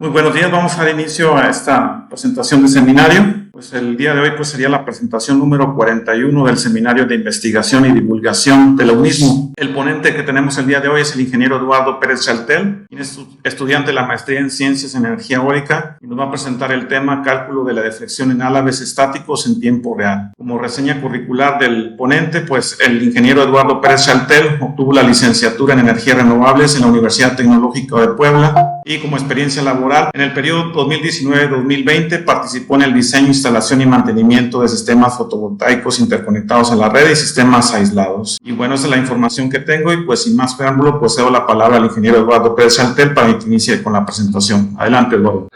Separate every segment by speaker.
Speaker 1: Muy buenos días, vamos a dar inicio a esta presentación de seminario. Pues el día de hoy sería la presentación número 41 del Seminario de Investigación y Divulgación de la UNISMO. El ponente que tenemos el día de hoy es el ingeniero Eduardo Pérez Chaltel, quien es estudiante de la maestría en Ciencias en Energía Eólica y nos va a presentar el tema Cálculo de la deflexión en álabes estáticos en tiempo real. Como reseña curricular del ponente, pues el ingeniero Eduardo Pérez Chaltel obtuvo la licenciatura en Energías Renovables en la Universidad Tecnológica de Puebla y como experiencia laboral en el periodo 2019-2020 participó en el diseño, instalación y mantenimiento de sistemas fotovoltaicos interconectados a la red y sistemas aislados. Y bueno, esa es la información que tengo y pues sin más preámbulo pues cedo la palabra al ingeniero Eduardo Pérez Chaltel para que inicie con la presentación. Adelante, Eduardo.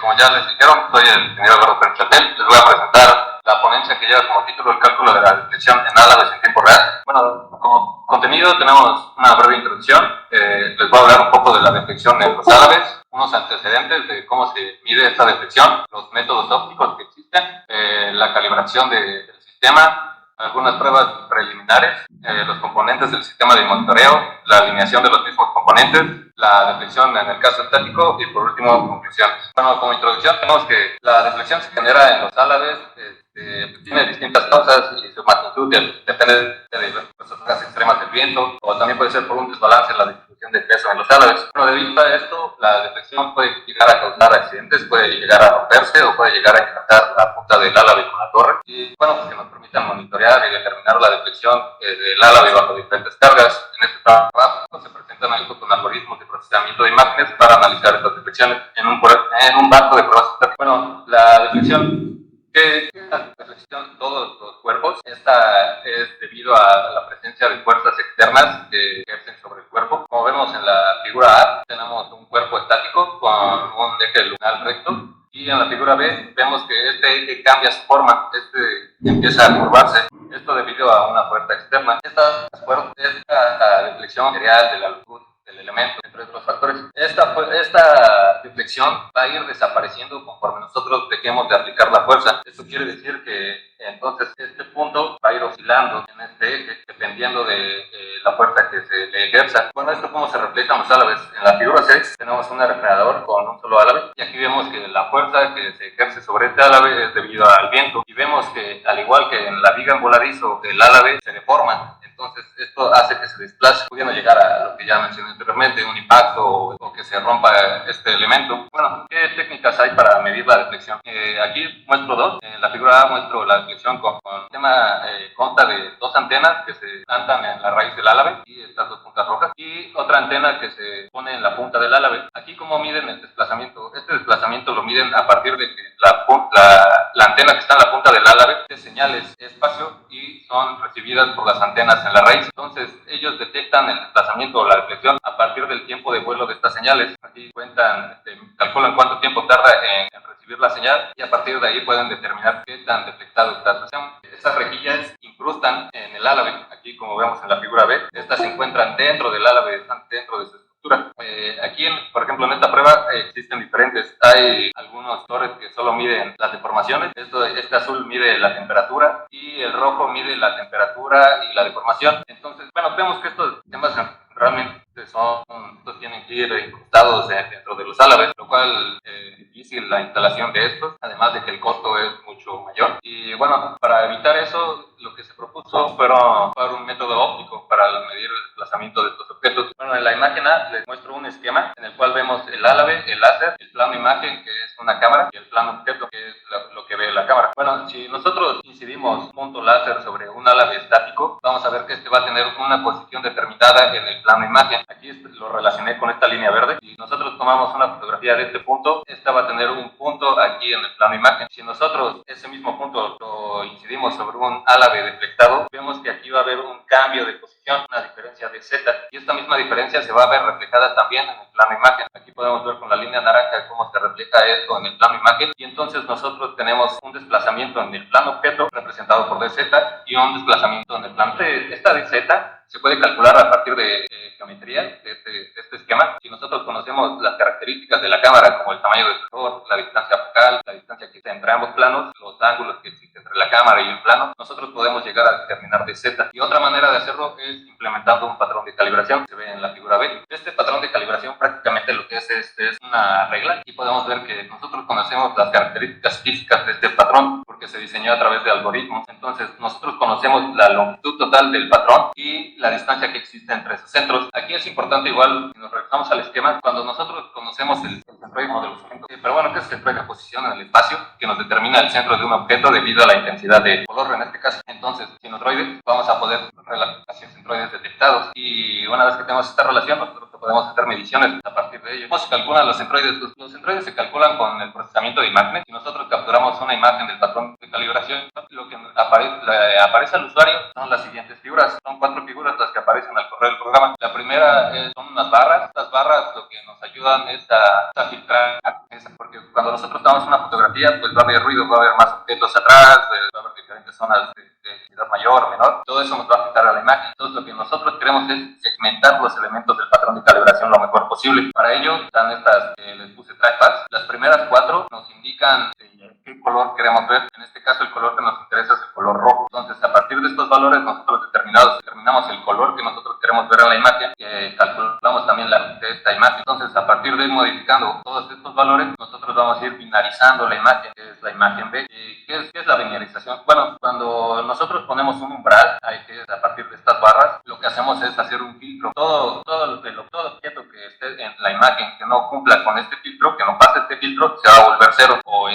Speaker 2: Como ya les dijeron, soy el ingeniero Eduardo Pérez Chaltel. Les voy a presentar la ponencia que lleva como título el cálculo de la deflexión en álabes en tiempo real. Bueno, como contenido tenemos una breve introducción. Les voy a hablar un poco de la deflexión en los álabes, unos antecedentes de cómo se mide esta deflexión, los métodos ópticos que existen, la calibración del sistema, algunas pruebas preliminares, los componentes del sistema de monitoreo, la alineación de los mismos componentes, la deflexión en el caso estático y por último conclusiones. Bueno, como introducción tenemos que la deflexión se genera en los álabes, tiene distintas causas y su magnitud depende de las fuerzas extremas del viento o también puede ser por un desbalance en la distribución de peso en los álabes. Bueno, debido a esto, la deflexión puede llegar a causar accidentes, puede llegar a romperse o puede llegar a impactar la punta del álave con la torre y bueno, pues que nos permitan monitorear y determinar la deflexión del álave bajo diferentes cargas. En este trabajo se presentan con algoritmos de procesamiento de imágenes para analizar estas deflexiones en un banco de pruebas estáticas. Bueno, la deflexión que la deflexión de todos los cuerpos, esta es debido a la presencia de fuerzas externas que ejercen sobre el cuerpo. Como vemos en la figura A, tenemos un cuerpo estático con un eje lunar recto y en la figura B vemos que este eje cambia su forma, empieza a curvarse. Esto debido a una fuerza externa. Esta deflexión real de la luz del elemento, entre otros factores. Esta deflexión va a ir desapareciendo conforme nosotros dejemos de aplicar la fuerza. Esto quiere decir que entonces este punto va a ir oscilando en este eje dependiendo de la fuerza que se le ejerza. Bueno, esto cómo se refleja en los álabes. En la figura 6 tenemos un refrenador con un solo álave y aquí vemos que la fuerza que se ejerce sobre este álave es debido al viento y vemos que al igual que en la viga en voladizo el álave se deforma. Entonces esto hace que se desplace, pudiendo llegar a lo que ya mencioné anteriormente, un impacto o que se rompa este elemento. Bueno, ¿qué técnicas hay para medir la deflexión? Aquí muestro dos. En la figura A muestro la deflexión con el tema consta de dos antenas que se plantan en la raíz del álave y estas dos puntas rojas y otra antena que se pone en la punta del álave. Aquí cómo miden el desplazamiento. Este desplazamiento lo miden a partir de que la antena que está en la punta del álave tiene señales espacio y son recibidas por las antenas en la raíz. Entonces ellos detectan el desplazamiento o la deflexión a partir del tiempo de vuelo de estas señales. Aquí calculan cuánto tiempo tarda en recibir la señal y a partir de ahí pueden determinar qué tan deflectado está. Estas rejillas incrustan en el álave. Aquí como vemos en la figura B, estas se encuentran dentro del álave, están dentro de su estructura. Aquí, por ejemplo, en esta prueba existen diferentes. Hay algunos tores que solo miden las deformaciones. Este azul mide la temperatura y el rojo mide la temperatura y la deformación. Entonces, bueno, vemos que estos temas realmente tienen que ir incrustados dentro de los álabes, lo cual es difícil la instalación de estos, además de que el costo es mucho mayor. Y bueno, para evitar eso, lo que se propuso fue un método óptico para medir el desplazamiento de estos objetos. Bueno, en la imagen A les muestro un esquema en el cual vemos el álave, el láser, el plano imagen, que es una cámara, y el plano objeto, que es lo que ve la cámara. Bueno, si nosotros incidimos un punto láser sobre un álave estático, vamos a ver que este va a tener una posición determinada en el plano imagen. Aquí lo relacioné con esta línea verde. Si nosotros tomamos una fotografía de este punto, esta va a tener un punto aquí en el plano imagen. Si nosotros ese mismo punto lo incidimos sobre un álave deflectado, vemos que aquí va a haber un cambio de posición, una diferencia de Z, y esta misma diferencia se va a ver reflejada también en el plano imagen. Aquí podemos ver con la línea naranja cómo se refleja esto en el plano imagen, y entonces nosotros tenemos un desplazamiento en el plano objeto representado por dz y un desplazamiento en el plano. Esta dz se puede calcular a partir de geometría de este esquema. Si nosotros conocemos las características de la cámara, como el tamaño del sensor, la distancia focal, la distancia que está entre ambos planos, los ángulos que existen entre la cámara y el plano, nosotros podemos llegar a determinar dz. Y otra manera de hacerlo es implementando un patrón de calibración, que se ve en la figura B. Este patrón de calibración prácticamente lo que es una regla y podemos ver que nosotros conocemos las características físicas de este patrón porque se diseñó a través de algoritmos. Entonces nosotros conocemos la longitud total del patrón y la distancia que existe entre sus centros. Aquí es importante igual, si nos regresamos al esquema, cuando nosotros conocemos el centroide de los elementos, pero bueno, ¿qué es el centroide? La posición en el espacio que nos determina el centro de un objeto debido a la intensidad de color en este caso. Entonces, sinusoides, vamos a poder relacionar hacia centroides detectados y una vez que tenemos esta relación, nosotros podemos hacer mediciones a partir de ello. ¿Cómo se calculan los centroides? Los centroides se calculan con el procesamiento de imágenes. Si nosotros capturamos una imagen del patrón de calibración, lo que aparece al usuario son las siguientes figuras. Son 4 figuras las que aparecen al correr el programa. La primera son unas barras. Estas barras lo que nos ayudan es a filtrar, porque cuando nosotros tomamos una fotografía, pues va a haber ruido, va a haber más objetos atrás, va a haber diferentes zonas de densidad mayor o menor. Todo eso nos va a afectar a la imagen. Entonces lo que nosotros queremos es segmentar los elementos del patrón de calibración lo mejor posible. Para ello están estas que les puse trackpads. Las primeras 4 nos indican qué color queremos ver. En este caso el color que nos interesa es el color rojo. Entonces a partir de estos valores nosotros determinamos el color que nosotros queremos ver en la imagen, calculamos también de esta imagen. Entonces a partir de ir modificando todos estos valores nosotros vamos a ir binarizando la imagen, que es la imagen B. ¿Qué es la binarización? Bueno, cuando nosotros ponemos un umbral, que es a partir de estas barras, lo que hacemos es hacer un filtro. Todo objeto que esté en la imagen que no cumpla con este filtro, que no pase este filtro, se va a volver cero o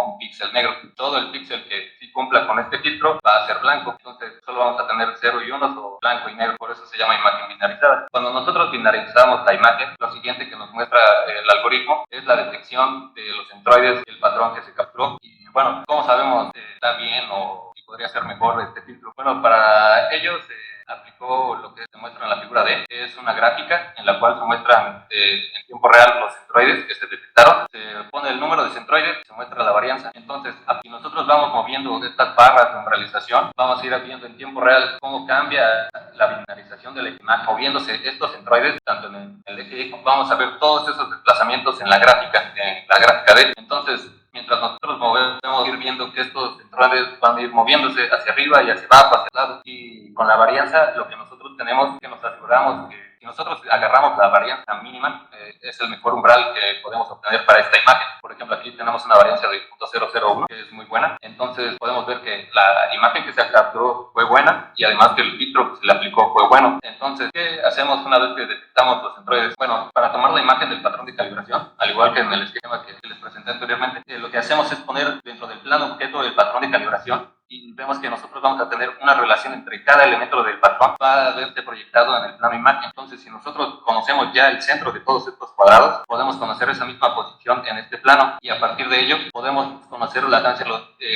Speaker 2: un píxel negro. Todo el píxel que sí cumpla con este filtro va a ser blanco. Entonces solo vamos a tener 0 y 1 o blanco y negro. Por eso se llama imagen binarizada. Cuando nosotros binarizamos la imagen, lo siguiente que nos muestra el algoritmo es la detección de los centroides y el patrón que se capturó. Y bueno, ¿cómo sabemos si está bien o si podría ser mejor este filtro? Bueno, para ello se aplicó lo que se muestra en la figura D, que es una gráfica en la cual se muestran en tiempo real los centroides que se detectaron. Se pone el número de centroides y se muestra la varianza. Entonces, aquí nosotros vamos moviendo estas barras de umbralización, vamos a ir viendo en tiempo real cómo cambia la binarización de la imagen, moviéndose estos centroides, tanto en el eje Y, vamos a ver todos esos desplazamientos en la gráfica D. Entonces, mientras nosotros movemos, ir viendo que estos centroides van a ir moviéndose hacia arriba y hacia abajo, hacia el lado. Y con la varianza, lo que nosotros tenemos que nos aseguramos que si nosotros agarramos la varianza mínima, es el mejor umbral que podemos obtener para esta imagen. Por ejemplo, aquí tenemos una varianza de 0.001, que es muy buena. Entonces podemos ver que la imagen que se capturó fue buena y además que el filtro que se le aplicó fue bueno. Entonces, ¿qué hacemos una vez que detectamos los centroides? Bueno, para tomar la imagen del patrón de calibración, al igual que en el esquema que les presenté anteriormente, lo que hacemos es poner dentro del plano objeto el patrón de calibración y vemos que nosotros vamos a tener una relación entre cada elemento del patrón, va a verse proyectado en el plano imagen. Entonces, si nosotros conocemos ya el centro de todos estos cuadrados, podemos conocer esa misma posición en este plano y a partir de ello podemos conocer la distancia,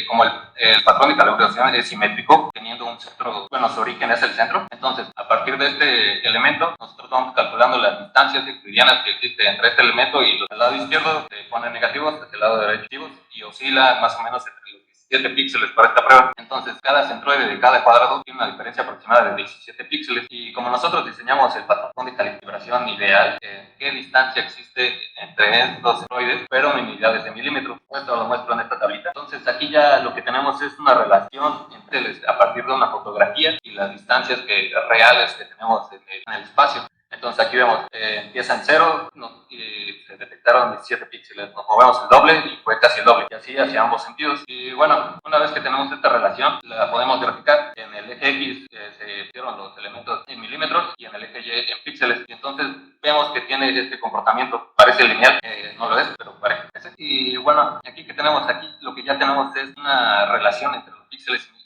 Speaker 2: como el patrón de calibración es simétrico, teniendo un centro, bueno, su origen es el centro. Entonces, a partir de este elemento, nosotros vamos calculando las distancias euclidianas que existen entre este elemento y los del lado izquierdo se ponen negativos, hacia el lado derecho positivos y oscila más o menos entre los 17 píxeles para esta prueba. Entonces, cada centroide de cada cuadrado tiene una diferencia aproximada de 17 píxeles. Y como nosotros diseñamos el patrón de calibración ideal, ¿qué distancia existe entre estos centroides? Pero en unidades de milímetros. Esto lo muestro en esta tablita. Entonces, aquí ya lo que tenemos es una relación a partir de una fotografía y las distancias reales que tenemos en el espacio. Entonces aquí vemos, empieza en 0, se detectaron 17 píxeles, nos movemos el doble y fue casi el doble, y así hacia ambos sentidos. Y bueno, una vez que tenemos esta relación, la podemos graficar. En el eje X se dieron los elementos en milímetros y en el eje Y en píxeles. Y entonces vemos que tiene este comportamiento, parece lineal, no lo es, pero parece. Y bueno, aquí que tenemos aquí, lo que ya tenemos es una relación entre los píxeles y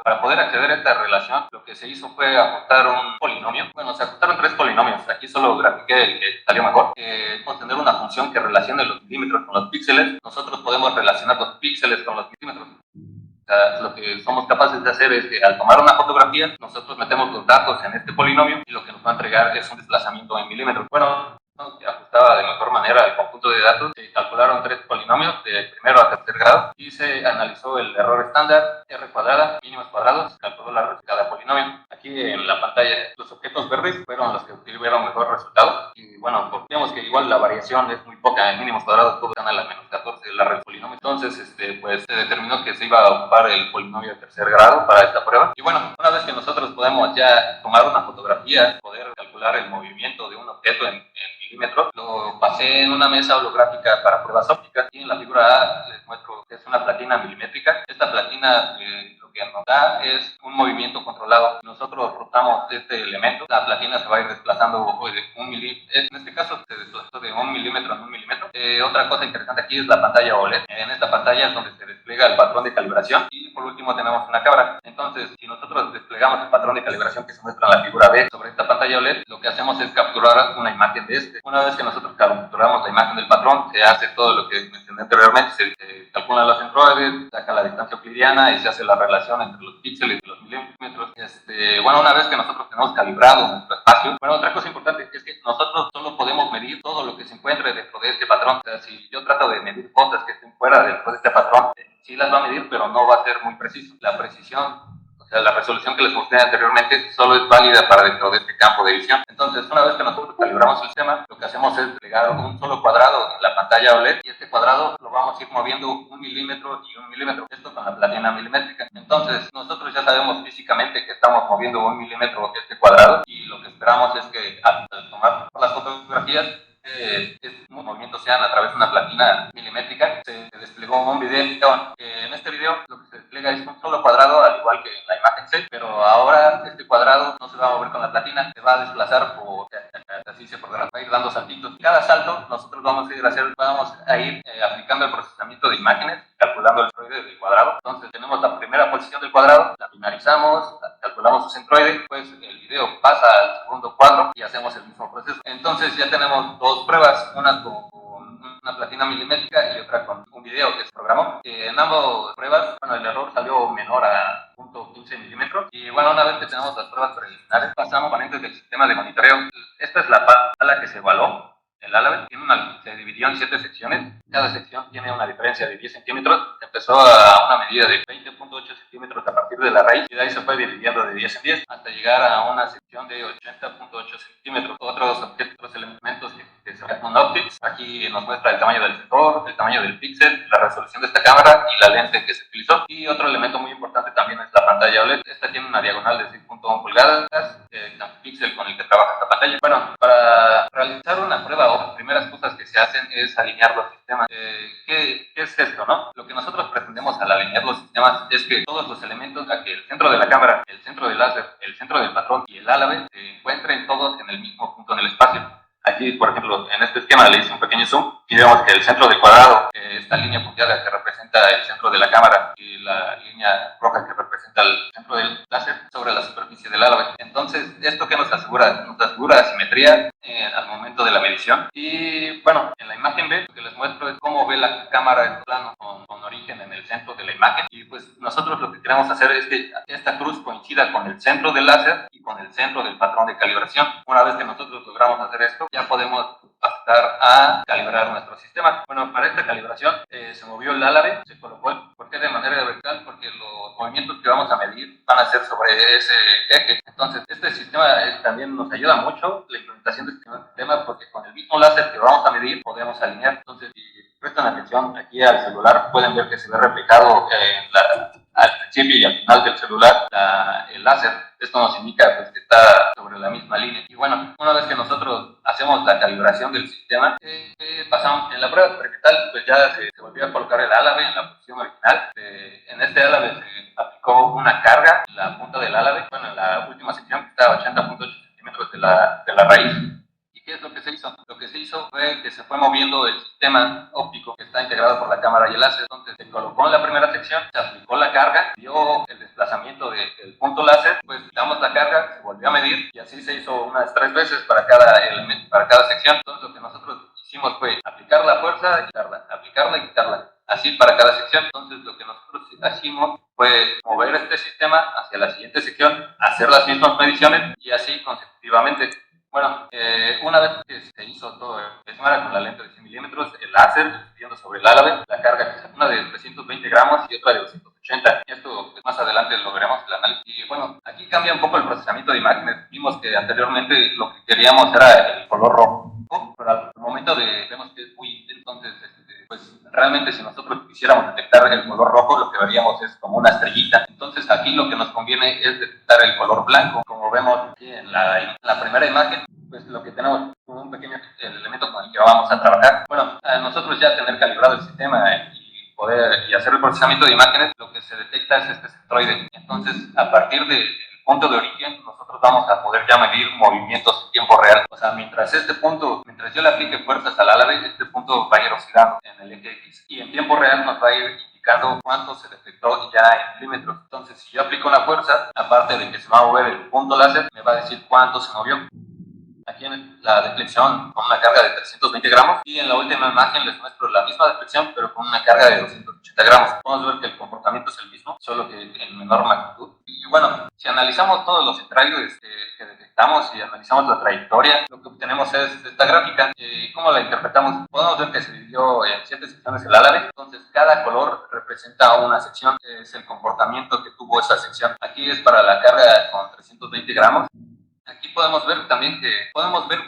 Speaker 2: para poder acceder a esta relación, lo que se hizo fue ajustar un polinomio. Bueno, se ajustaron 3 polinomios. Aquí solo grafiqué el que salió mejor. Podemos tener una función que relacione los milímetros con los píxeles. Nosotros podemos relacionar los píxeles con los milímetros. O sea, lo que somos capaces de hacer es que al tomar una fotografía, nosotros metemos los datos en este polinomio y lo que nos va a entregar es un desplazamiento en milímetros. Bueno, se ajustaba de mejor manera el conjunto de datos. Se calcularon 3 polinomios de primero a tercer grado y se analizó el error estándar, R cuadrada, mínimos cuadrados, se calculó la respuesta de cada polinomio. Aquí en la pantalla los objetos verdes fueron los que tuvieron mejor resultado y bueno, pues vemos que igual la variación es muy poca en mínimos cuadrados, todos están a la menos 14 de la red polinomio. Entonces, pues se determinó que se iba a ocupar el polinomio de tercer grado para esta prueba. Y bueno, una vez que nosotros podemos ya tomar una fotografía, poder calcular el movimiento de un objeto en milímetros, lo pasé en una mesa holográfica para pruebas ópticas, y en la figura A les muestro que es una platina milimétrica. Esta platina lo que nos da es un movimiento controlado. Nosotros rotamos este elemento, la platina se va a ir desplazando de un milímetro, en este caso se desplazó de 1 milímetro a 1 milímetro. Otra cosa interesante aquí es la pantalla OLED. En esta pantalla es donde se despliega el patrón de calibración, y por último tenemos una cámara. Entonces, si nosotros desplegamos el patrón de calibración que se muestra en la figura B sobre esta pantalla OLED, lo que hacemos es capturar una imagen de este. Una vez que nosotros capturamos la imagen del patrón, se hace todo lo que mencioné anteriormente, se calculan los centroides, saca la distancia euclidiana y se hace la relación entre los píxeles y los milímetros. Bueno, una vez que nosotros tenemos calibrado nuestro espacio, bueno, otra cosa importante es que nosotros solo podemos medir todo lo que se encuentre dentro de este patrón. O sea, si yo trato de medir cosas que estén fuera dentro de este patrón, sí las va a medir, pero no va a ser muy preciso. La precisión, o sea, la resolución que les mostré anteriormente, solo es válida para dentro de este campo de visión. Entonces, una vez que nosotros calibramos el sistema, lo que hacemos es pegar un solo cuadrado en la pantalla OLED, y este cuadrado lo vamos a ir moviendo 1 milímetro y 1 milímetro. Esto con la platina milimétrica. Entonces, nosotros ya sabemos físicamente que estamos moviendo 1 milímetro este cuadrado, y lo que esperamos es que al tomar las fotografías, estos movimientos sean a través de una platina milimétrica. Se desplegó un video. En este video lo que se despliega es un solo cuadrado, al igual que en la imagen C, pero ahora este cuadrado no se va a mover con la platina, se va a desplazar así se podrá, va a ir dando saltitos. Cada salto nosotros vamos a ir aplicando el procesamiento de imágenes, calculando el centroide del cuadrado. Entonces tenemos la primera posición del cuadrado, la finalizamos, calculamos su centroide, pues el video pasa al segundo cuadro y hacemos el mismo proceso. Entonces ya tenemos dos pruebas, una con una platina milimétrica y otra con un video que se programó. En ambas pruebas, bueno, el error salió menor a 0.15 milímetros. Y bueno, una vez que tenemos las pruebas preliminares, pasamos a componentes del sistema de monitoreo. Esta es la sala que se evaluó. El álabe se dividió en 7 secciones. Cada sección tiene una diferencia de 10 centímetros. Empezó a una medida de 20.8 centímetros a partir de la raíz, y de ahí se fue dividiendo de 10 en 10 hasta llegar a una sección de 80.8 centímetros. Otros elementos que se ven con optics. Aquí nos muestra el tamaño del sensor, el tamaño del píxel, la resolución de esta cámara y la lente que se utilizó. Y otro elemento muy importante también es la pantalla OLED. Esta tiene una diagonal de 6.1 pulgadas, el píxel con el que trabaja esta pantalla. Bueno, para realizar una prueba, primeras cosas que se hacen es alinear los sistemas. ¿Qué es esto, no? Lo que nosotros pretendemos al alinear los sistemas es que todos los elementos, que el centro de la cámara, el centro del láser, el centro del patrón y el álabe se encuentren todos en el mismo punto en el espacio. Aquí, por ejemplo, en este esquema le hice un pequeño zoom y vemos que el centro del cuadrado, esta línea punteada que representa el centro de la cámara, y la línea roja que representa el centro del láser sobre la superficie del álabe. Entonces, ¿esto qué nos asegura? Nos asegura simetría al momento de la medición. Y bueno, en la imagen B, lo que les muestro es cómo ve la cámara en plano con origen en el centro de la imagen. Y pues nosotros lo que queremos hacer es que esta cruz coincida con el centro del láser y con el centro del patrón de calibración. Una vez que nosotros logramos hacer esto, ya podemos pasar a calibrar nuestro sistema. Bueno, para esta calibración se movió el álabe, se colocó. ¿Por qué de manera vertical? Porque los movimientos que vamos a medir van a ser sobre ese eje. Entonces, este sistema también nos ayuda mucho, la implementación de este sistema, porque con el mismo láser que vamos a medir podemos alinear. Entonces, si prestan atención aquí al celular, pueden ver que se ve reflejado al principio y al final del celular el láser. Esto nos indica pues, que está sobre la misma línea. Y bueno, una vez que nosotros hacemos la calibración del sistema, pasamos en la prueba experimental, pues ya se volvió a colocar el álabe en la posición original. En este álabe se aplicó una carga en la punta del álabe, bueno, en la última sección que está a 80.8 centímetros de la raíz. ¿Qué es lo que se hizo? Lo que se hizo fue que se fue moviendo el sistema óptico que está integrado por la cámara y el láser. Entonces se colocó en la primera sección, se aplicó la carga, dio el desplazamiento del punto láser, pues quitamos la carga, se volvió a medir y así se hizo unas 3 veces para cada elemento, para cada sección. Entonces lo que nosotros hicimos fue aplicar la fuerza y quitarla, aplicarla y quitarla, así para cada sección. Entonces lo que nosotros hicimos fue mover este sistema hacia la siguiente sección, hacer las mismas mediciones y así consecutivamente. Bueno, una vez que se hizo todo el esmara con la lente de 100 milímetros, el láser viendo sobre el álabe, la carga que es una de 320 gramos y otra de 280. Esto pues, más adelante lo veremos el análisis. Y bueno, aquí cambia un poco el procesamiento de imágenes. Vimos que anteriormente lo que queríamos era el color rojo, pero al momento vemos que es muy intenso. Entonces, pues realmente si nosotros quisiéramos detectar el color rojo, lo que veríamos es como una estrellita. Entonces aquí lo que nos conviene es detectar el color blanco. Como vemos aquí en la primera imagen, pues lo que tenemos un pequeño, vamos a trabajar. Bueno, a nosotros ya tener calibrado el sistema y hacer el procesamiento de imágenes, lo que se detecta es este centroide. Entonces, a partir del punto de origen, nosotros vamos a poder ya medir movimientos en tiempo real. O sea, mientras yo le aplique fuerzas al álave, este punto va a ir oscilando en el eje X. Y en tiempo real nos va a ir indicando cuánto se detectó ya en milímetros. Entonces, si yo aplico una fuerza, aparte de que se va a mover el punto láser, me va a decir cuánto se movió. Aquí en la deflexión con una carga de 320 gramos y en la última imagen les muestro la misma deflexión pero con una carga de 280 gramos. Podemos ver que el comportamiento es el mismo, solo que en menor magnitud. Y bueno, si analizamos todos los centroides que detectamos y analizamos la trayectoria, lo que obtenemos es esta gráfica. ¿Cómo la interpretamos? Podemos ver que se dividió en 7 secciones el álave, entonces cada color representa una sección, es el comportamiento que tuvo esa sección. Aquí es para la carga con 320 gramos. Aquí podemos ver también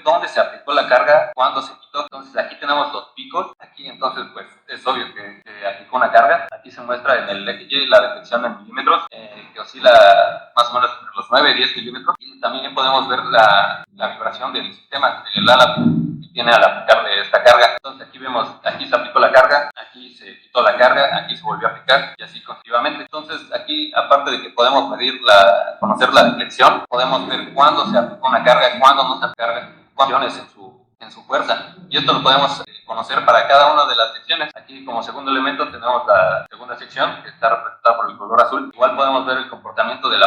Speaker 2: dónde se aplicó la carga, cuándo se quitó. Entonces aquí tenemos los picos. Aquí entonces pues es obvio que aplicó una carga. Aquí se muestra en el eje Y la deflexión en milímetros, que oscila más o menos entre los 9 y 10 milímetros. Y también podemos ver la vibración del sistema, del álave que tiene al aplicar de esta carga. Entonces aquí vemos, aquí se aplicó la carga, aquí se quitó la carga, aquí se volvió a aplicar y así continuamente. Entonces aquí, aparte de que podemos conocer la deflexión, podemos ver cuándo se aplicó una carga, cuándo no se carga, cuántas en su fuerza. Y esto lo podemos conocer para cada una de las secciones. Aquí como segundo elemento tenemos la segunda sección que está representada por el color azul. Igual podemos ver el comportamiento de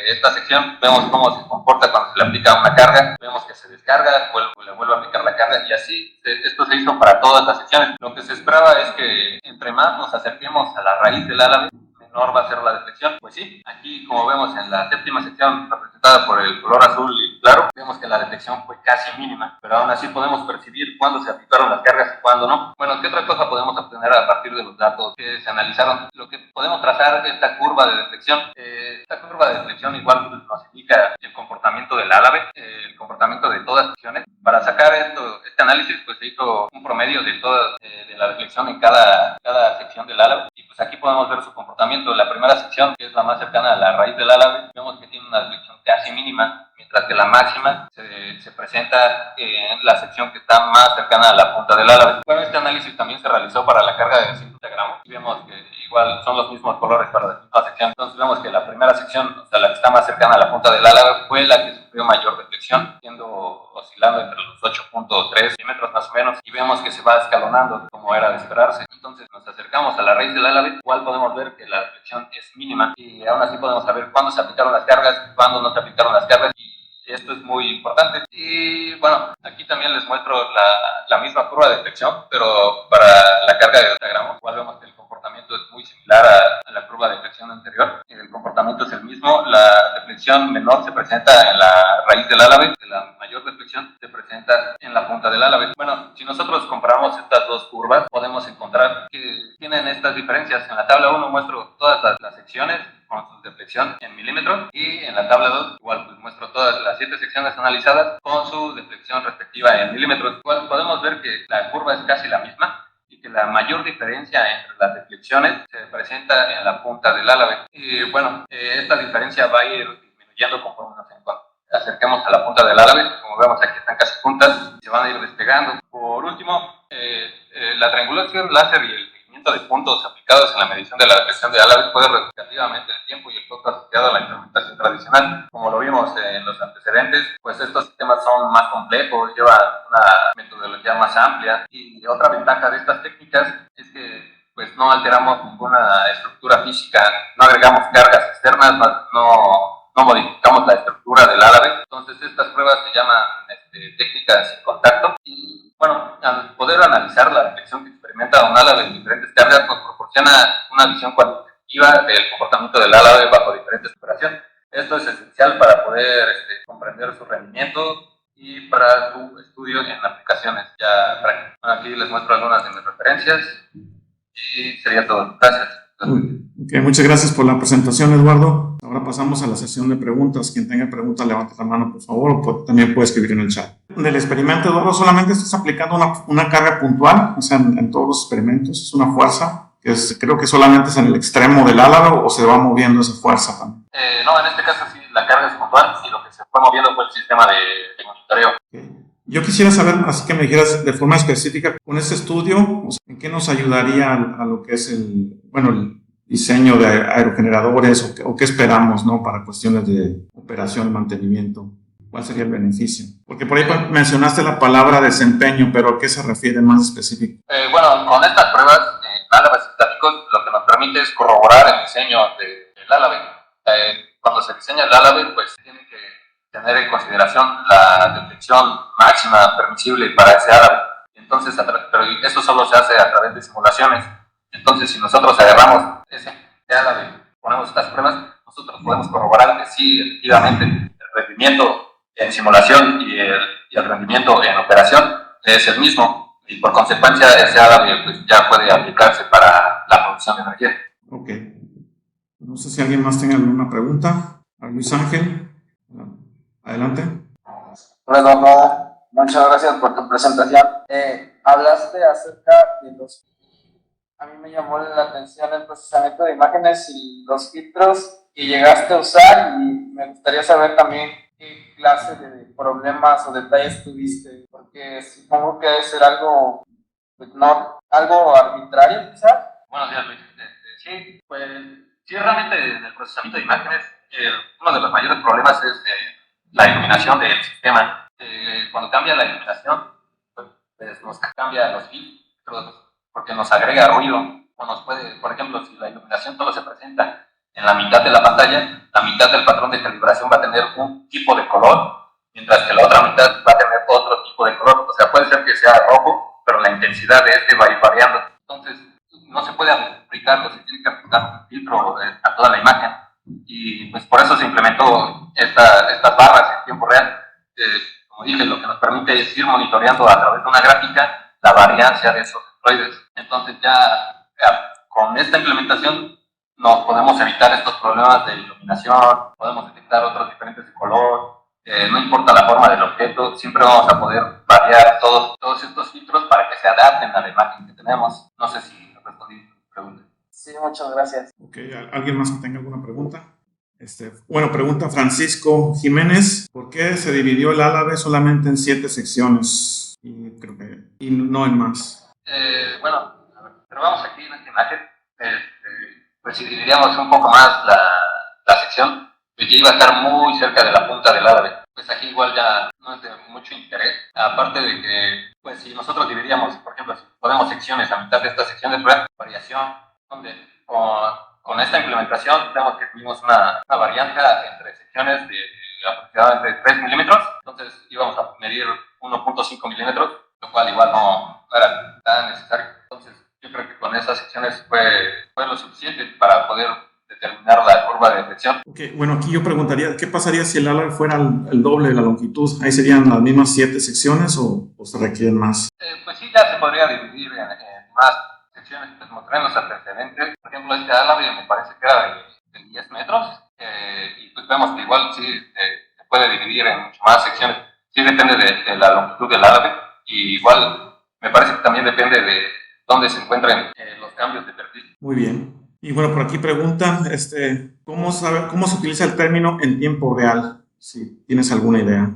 Speaker 2: esta sección. Vemos cómo se comporta cuando se le aplica una carga. Vemos que se descarga, le vuelve a aplicar la carga y así esto se hizo para todas las secciones. Lo que se esperaba es que entre más nos acerquemos a la raíz del álave, menor va a ser la deflexión. Pues sí, aquí como vemos en la séptima sección representada por el color azul y claro, vemos que la deflexión fue casi mínima, pero aún así podemos percibir cuándo se aplicaron las cargas y cuándo no. Bueno, ¿qué otra cosa podemos obtener a partir de los datos que se analizaron? Lo que podemos trazar es esta curva de deflexión. Esta curva de deflexión igual nos indica el comportamiento del álave, el comportamiento de todas las secciones. Para sacar este análisis, pues se hizo un promedio de la deflexión en cada sección del álave y pues aquí podemos ver su comportamiento. La primera sección, que es la más cercana a la raíz del álave, vemos que tiene una deflexión casi mínima, mientras que la máxima se presenta en la sección que está más cercana a la punta del álave. Bueno, este análisis también se realizó para la carga de 50 gramos y vemos que igual son los mismos colores para la misma sección. Entonces vemos que la primera sección, o sea, la que está más cercana a la punta del álave, fue la que sufrió mayor deflexión, oscilando entre los 8.3 milímetros más o menos, y vemos que se va escalonando como era de esperarse. Entonces nos acercamos a la raíz del álave, igual podemos ver que la deflexión es mínima y aún así podemos saber cuándo se aplicaron las cargas, cuándo no se aplicaron las cargas. Esto es muy importante. Y bueno, aquí también les muestro la misma curva de deflexión, pero para la carga de 80 gramos. Igual vemos que el comportamiento es muy similar a la curva de deflexión anterior. El comportamiento es el mismo. La deflexión menor se presenta en la raíz del álave, la mayor deflexión se presenta en la punta del álave. Bueno, si nosotros comparamos estas dos curvas, podemos encontrar que tienen estas diferencias. En la tabla 1 muestro todas las secciones con su deflexión en milímetros y en la tabla 2 igual pues muestro todas las 7 secciones analizadas con su deflexión respectiva en milímetros. Igual podemos ver que la curva es casi la misma y que la mayor diferencia entre las deflexiones se presenta en la punta del álave. Y bueno, esta diferencia va a ir disminuyendo conforme nos acerquemos a la punta del álave. Como vemos aquí están casi juntas y se van a ir despegando. Por último, la triangulación láser y el de puntos aplicados en la medición de la deflexión de álave puede reducir significativamente el tiempo y el costo asociado a la instrumentación tradicional. Como lo vimos en los antecedentes, pues estos sistemas son más complejos, llevan una metodología más amplia y otra ventaja de estas técnicas es que pues no alteramos ninguna estructura física, no agregamos cargas externas, no modificamos la estructura del álave. Entonces estas pruebas se llaman técnicas sin contacto y bueno, al poder analizar la deflexión que experimenta un álave en diferentes cargas nos proporciona una visión cuantitativa del comportamiento del álave bajo diferentes operaciones. Esto es esencial para poder comprender su rendimiento y para su estudio en aplicaciones ya prácticas. Bueno, aquí les muestro algunas de mis referencias y sería todo. Gracias.
Speaker 1: Okay, muchas gracias por la presentación, Eduardo. Ahora pasamos a la sesión de preguntas. Quien tenga preguntas, levante la mano, por favor, o también puede escribir en el chat. Del experimento, Eduardo, solamente estás aplicando una carga puntual, o sea, en todos los experimentos, es una fuerza, creo que solamente es en el extremo del álave o se va moviendo esa fuerza también.
Speaker 2: No, en este caso sí, la carga es puntual y lo que se fue moviendo fue el sistema de monitoreo.
Speaker 1: Okay. Yo quisiera saber, así que me dijeras de forma específica, con este estudio, o sea, ¿en qué nos ayudaría a lo que es el diseño de aerogeneradores o qué esperamos, ¿no? Para cuestiones de operación y mantenimiento. ¿Cuál sería el beneficio? Porque por ahí mencionaste la palabra desempeño, pero ¿a qué se refiere más específico?
Speaker 2: Bueno, con estas pruebas en álabes estáticos, lo que nos permite es corroborar el diseño del álabe. Cuando se diseña el álabe, pues tiene que tener en consideración la detección máxima permisible para ese álabe. Entonces, pero esto solo se hace a través de simulaciones. Entonces, si nosotros agarramos ese álabe, ponemos estas pruebas, nosotros podemos corroborar que sí, efectivamente, el rendimiento en simulación y el rendimiento en operación es el mismo, y por consecuencia ese árabe pues, ya puede aplicarse para la producción de energía.
Speaker 1: Ok. No sé si alguien más tenga alguna pregunta. A Luis Ángel, adelante.
Speaker 3: Hola Eduardo, muchas gracias por tu presentación. Hablaste acerca de los... A mí me llamó la atención el procesamiento de imágenes y los filtros que llegaste a usar, y me gustaría saber también qué clase de problemas o detalles tuviste, porque supongo que debe ser algo, pues no, algo arbitrario quizás.
Speaker 2: Buenos días, Luis. Sí, pues sí, realmente en el procesamiento de imágenes uno de los mayores problemas es la iluminación del sistema. Cuando cambia la iluminación, pues nos cambia los filtros porque nos agrega ruido, o nos puede, por ejemplo, si la iluminación solo se presenta en la mitad de la pantalla, la mitad del patrón de calibración va a tener un tipo de color, mientras que la otra mitad va a tener otro tipo de color. O sea, puede ser que sea rojo, pero la intensidad de este va a ir variando. Entonces, no se puede aplicarlo, se tiene que aplicar un filtro a toda la imagen. Y pues por eso se implementó estas barras en tiempo real. Como dije, lo que nos permite es ir monitoreando a través de una gráfica la variancia de esos centroides. Entonces ya con esta implementación nos podemos evitar estos problemas de iluminación, podemos detectar otros diferentes de color, no importa la forma del objeto, siempre vamos a poder variar todos estos filtros para que se adapten a la imagen que tenemos. No sé si respondí tu pregunta.
Speaker 3: Sí, muchas gracias.
Speaker 1: Ok, ¿alguien más que tenga alguna pregunta? Bueno, pregunta Francisco Jiménez, ¿por qué se dividió el álabe solamente en 7 secciones? Y no en más.
Speaker 2: Bueno, a ver, pero vamos aquí en esta imagen, pues si dividiríamos un poco más la sección, pues ya iba a estar muy cerca de la punta del árabe. Pues aquí igual ya no es de mucho interés, aparte de que, pues si nosotros dividíamos, por ejemplo, si ponemos secciones a mitad de esta sección de prueba, variación, donde con esta implementación vemos que tuvimos una varianza entre secciones de aproximadamente 3 milímetros, entonces íbamos a medir 1.5 milímetros, lo cual igual no era tan necesario. Entonces yo creo que con esas secciones fue lo suficiente para poder determinar la curva de detección.
Speaker 1: Okay, bueno, aquí yo preguntaría, ¿qué pasaría si el álabe fuera el doble de la longitud? ¿Ahí serían las mismas 7 secciones o se requieren más?
Speaker 2: Pues sí, ya se podría dividir en más secciones, pues mostrarnos antecedentes. Por ejemplo, este álabe me parece que era de 10 metros, y pues vemos que igual sí se puede dividir en mucho más secciones. Sí depende de la longitud del álabe, y igual me parece que también depende de dónde se encuentren los cambios de perfil.
Speaker 1: Muy bien. Y bueno, por aquí preguntan, ¿cómo se utiliza el término en tiempo real? Si tienes alguna idea.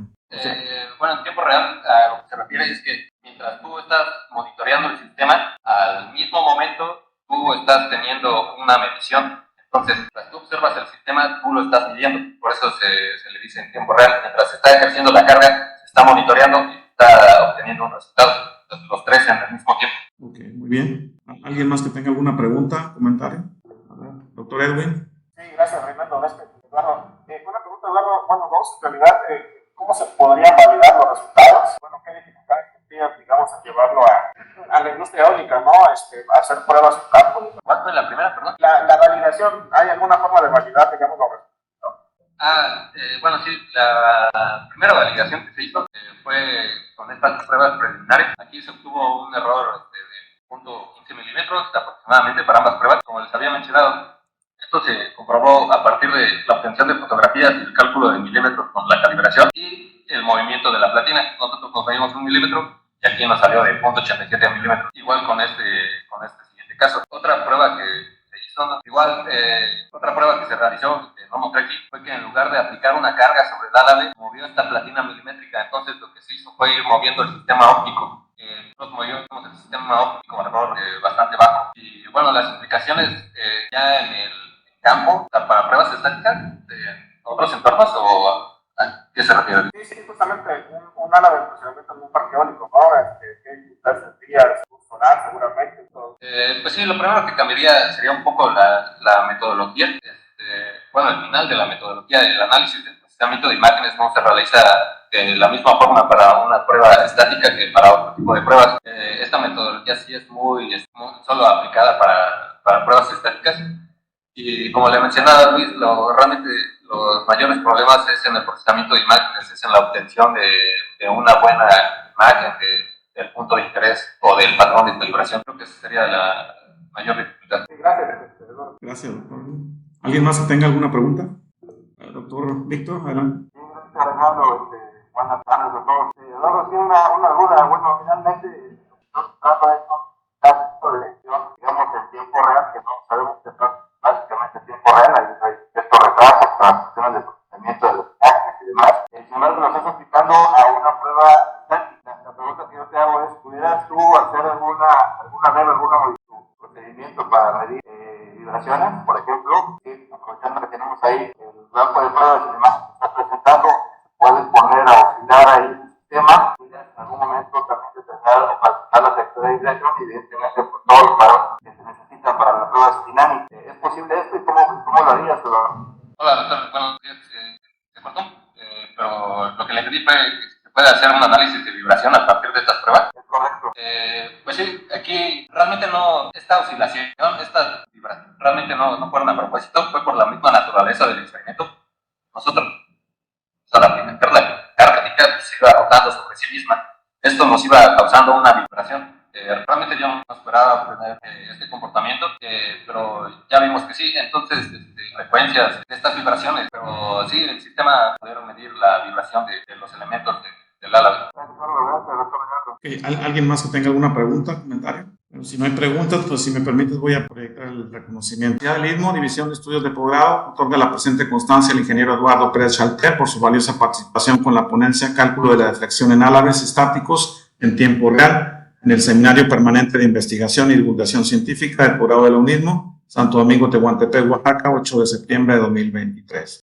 Speaker 2: Bueno, en tiempo real a lo que se refiere es que mientras tú estás monitoreando el sistema, al mismo momento tú estás teniendo una medición. Entonces, mientras tú observas el sistema, tú lo estás midiendo. Por eso se le dice en tiempo real. Mientras se está ejerciendo la carga, se está monitoreando y está obteniendo un resultado. Entonces, los tres en el mismo tiempo.
Speaker 1: Ok, muy bien. ¿Alguien más que tenga alguna pregunta, comentario? A ver, doctor Edwin.
Speaker 4: Sí, gracias, Reinaldo. Gracias, Eduardo. Una pregunta, Eduardo. Bueno, vamos, en realidad, ¿cómo se podrían validar los resultados? Bueno, ¿qué dificultades tendrían, digamos, a llevarlo a la industria eólica, ¿no? A hacer pruebas en campo.
Speaker 2: ¿Cuál fue la primera, perdón?
Speaker 4: La validación, ¿hay alguna forma de validar, digamos, los resultados?
Speaker 2: Bueno, sí, la primera validación que se hizo fue con estas pruebas preliminares. Aquí se obtuvo un error de 0.15 milímetros aproximadamente para ambas pruebas. Como les había mencionado, esto se comprobó a partir de la obtención de fotografías y el cálculo de milímetros con la calibración y el movimiento de la platina. Nosotros nos medimos 1 milímetro y aquí nos salió de 0.87 milímetros. Igual con este siguiente caso. Otra prueba que se hizo, otra prueba que se realizó, no mostré aquí, fue que en lugar de aplicar una carga sobre el álabe, movió esta platina milimétrica. Entonces lo que se hizo fue ir moviendo moviendo el sistema óptico. Nosotros movimos el sistema óptico con error bastante bajo. Y bueno, las implicaciones ya en el campo, para pruebas estáticas de otros entornos, ¿o a qué se refiere?
Speaker 4: Sí, justamente un ala de funcionamiento en un parque eólico, ¿no? ¿Qué dificultades tendría solar seguramente?
Speaker 2: Pues sí, lo primero que cambiaría sería un poco la metodología. Bueno, al final de la metodología, el análisis del procesamiento de imágenes no se realiza de la misma forma para una prueba estática que para otro tipo de pruebas. Esta metodología sí es muy solo aplicada para pruebas estáticas. Y como le mencionaba Luis, realmente los mayores problemas es en el procesamiento de imágenes, es en la obtención de una buena imagen del punto de interés o del patrón de calibración. Creo que esa sería la mayor dificultad.
Speaker 4: Sí, gracias.
Speaker 1: Gracias, doctor. ¿Alguien más que tenga alguna pregunta? Doctor Víctor, adelante.
Speaker 4: Sí, gracias, Armando. Buenas tardes a todos. Eduardo, sí, una duda. Bueno, finalmente, no se trata de casos de elección, digamos, en tiempo real, que no sabemos que está básicamente en tiempo real. Hay estos retrasos, transacciones de procesamiento de los imágenes y demás. Sin embargo, lo estás aplicando a una prueba estática. La pregunta que yo te hago es, ¿pudieras tú hacer alguna procedimiento para medir vibraciones, por ejemplo? Aprovechando que tenemos ahí el banco de pruebas y demás que está presentando, puedes poner a oscilar ahí el sistema y en algún momento también determinar o calcular la trayectoria de vibración y evidentemente por todos los parámetros que se necesitan para las pruebas dinámicas. ¿Es posible esto y cómo lo harías?
Speaker 2: Hola, doctor. Bueno, se cortó, pero lo que le pedí fue que se puede hacer un análisis de vibración a partir de estas pruebas.
Speaker 4: Es correcto.
Speaker 2: Pues sí, aquí realmente no, esta oscilación, esta vibración, realmente no fueron a propósito, fue por la misma naturaleza del experimento. Nosotros, la carga se iba rotando sobre sí misma. Esto nos iba causando una vibración. Realmente yo no esperaba obtener este comportamiento, pero ya vimos que sí. Entonces, frecuencias de estas vibraciones, pero sí, el sistema pudieron medir la vibración de los elementos del ala.
Speaker 1: Okay. ¿Alguien más que tenga alguna pregunta, comentario? Bueno, si no hay preguntas, pues si me permites voy a proyectar el reconocimiento. Ya del Istmo, División de Estudios de Posgrado, otorga la presente constancia al ingeniero Eduardo Pérez Chalter por su valiosa participación con la ponencia Cálculo de la deflexión en álabes estáticos en tiempo real en el Seminario Permanente de Investigación y Divulgación Científica del Posgrado de la UNISMO, Santo Domingo, Tehuantepec, Oaxaca, 8 de septiembre de 2023.